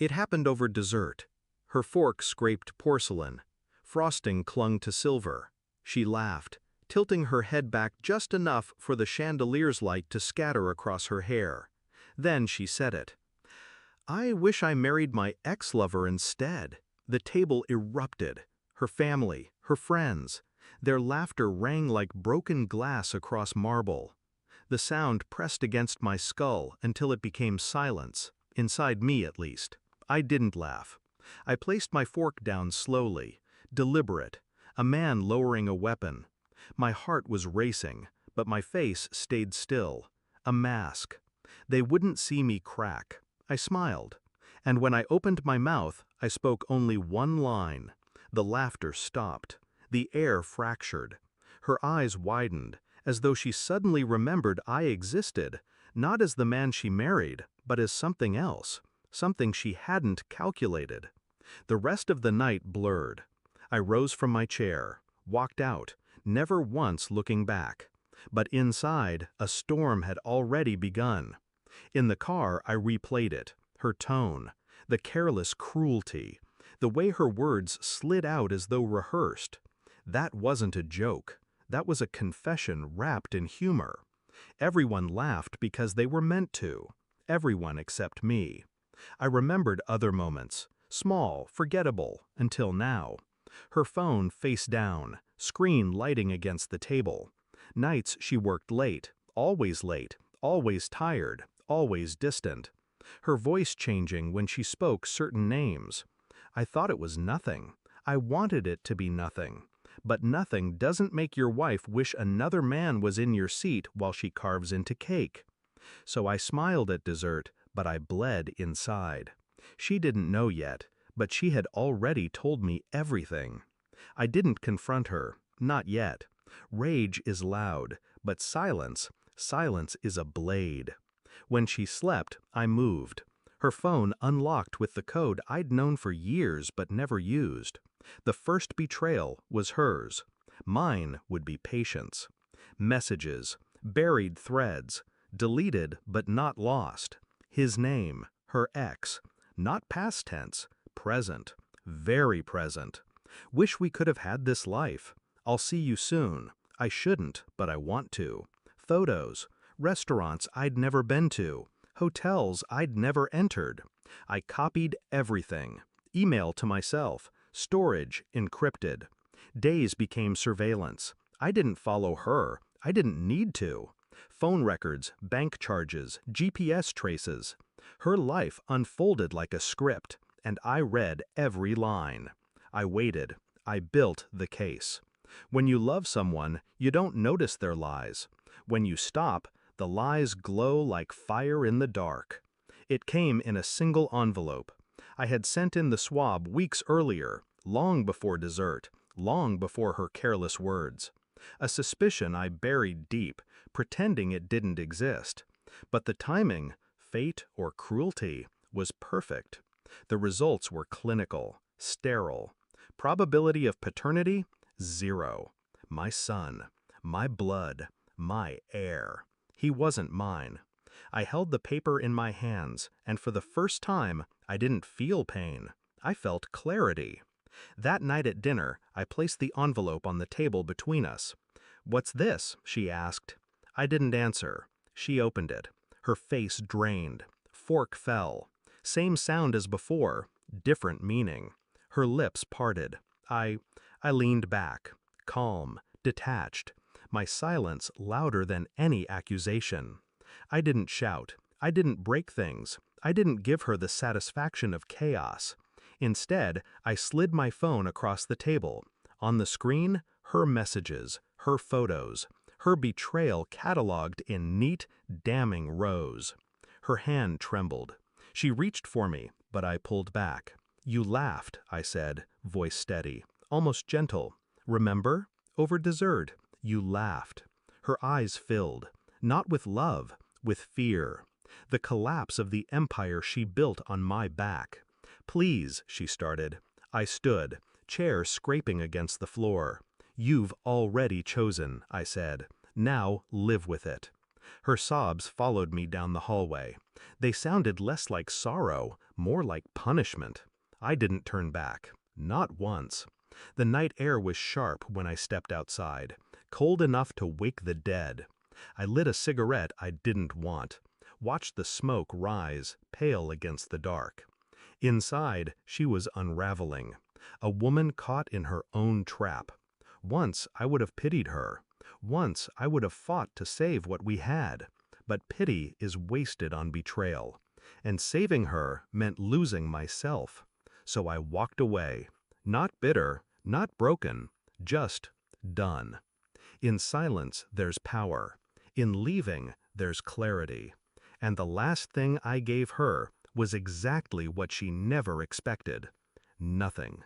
It happened over dessert. Her fork scraped porcelain. Frosting clung to silver. She laughed, tilting her head back just enough for the chandelier's light to scatter across her hair. Then she said it. "I wish I married my ex-lover instead." The table erupted. Her family, her friends. Their laughter rang like broken glass across marble. The sound pressed against my skull until it became silence, inside me at least. I didn't laugh. I placed my fork down slowly, deliberate, a man lowering a weapon. My heart was racing, but my face stayed still. A mask. They wouldn't see me crack. I smiled. And when I opened my mouth, I spoke only one line. The laughter stopped. The air fractured. Her eyes widened, as though she suddenly remembered I existed, not as the man she married, but as something else, something she hadn't calculated. The rest of the night blurred. I rose from my chair, walked out, never once looking back. But inside, a storm had already begun. In the car, I replayed it, her tone, the careless cruelty, the way her words slid out as though rehearsed. That wasn't a joke. That was a confession wrapped in humor. Everyone laughed because they were meant to. Everyone except me. I remembered other moments, small, forgettable, until now. Her phone face down, screen lighting against the table. Nights she worked late, always tired, always distant. Her voice changing when she spoke certain names. I thought it was nothing. I wanted it to be nothing. But nothing doesn't make your wife wish another man was in your seat while she carves into cake. So I smiled at dessert, but I bled inside. She didn't know yet, but she had already told me everything. I didn't confront her, not yet. Rage is loud, but silence is a blade. When she slept, I moved. Her phone unlocked with the code I'd known for years but never used. The first betrayal was hers. Mine would be patience. Messages, buried threads, deleted but not lost. His name, her ex, not past tense, present, very present. Wish we could have had this life. I'll see you soon. I shouldn't, but I want to. Photos, restaurants I'd never been to, hotels I'd never entered. I copied everything. Email to myself, storage encrypted. Days became surveillance. I didn't follow her. I didn't need to. Phone records, bank charges, GPS traces. Her life unfolded like a script, and I read every line. I waited. I built the case. When you love someone, you don't notice their lies. When you stop, the lies glow like fire in the dark. It came in a single envelope. I had sent in the swab weeks earlier, long before dessert, long before her careless words. A suspicion I buried deep, pretending it didn't exist. But the timing, fate or cruelty, was perfect. The results were clinical, sterile. Probability of paternity? 0. My son, my blood, my heir. He wasn't mine. I held the paper in my hands, and for the first time, I didn't feel pain. I felt clarity. That night at dinner, I placed the envelope on the table between us. "What's this?" she asked. I didn't answer. She opened it. Her face drained. Fork fell. Same sound as before, different meaning. Her lips parted. I leaned back, calm, detached. My silence louder than any accusation. I didn't shout. I didn't break things. I didn't give her the satisfaction of chaos. Instead, I slid my phone across the table. On the screen, her messages, her photos, her betrayal cataloged in neat, damning rows. Her hand trembled. She reached for me, but I pulled back. "You laughed," I said, voice steady, almost gentle. "Remember? Over dessert. You laughed." Her eyes filled, not with love, with fear. The collapse of the empire she built on my back. "Please," she started. I stood, chair scraping against the floor. "You've already chosen," I said. "Now live with it." Her sobs followed me down the hallway. They sounded less like sorrow, more like punishment. I didn't turn back. Not once. The night air was sharp when I stepped outside, cold enough to wake the dead. I lit a cigarette I didn't want, watched the smoke rise, pale against the dark. Inside, she was unraveling, a woman caught in her own trap. Once I would have pitied her. Once I would have fought to save what we had. But pity is wasted on betrayal, and saving her meant losing myself. So I walked away, not bitter, not broken, just done. In silence there's power. In leaving there's clarity. And the last thing I gave her was exactly what she never expected. Nothing.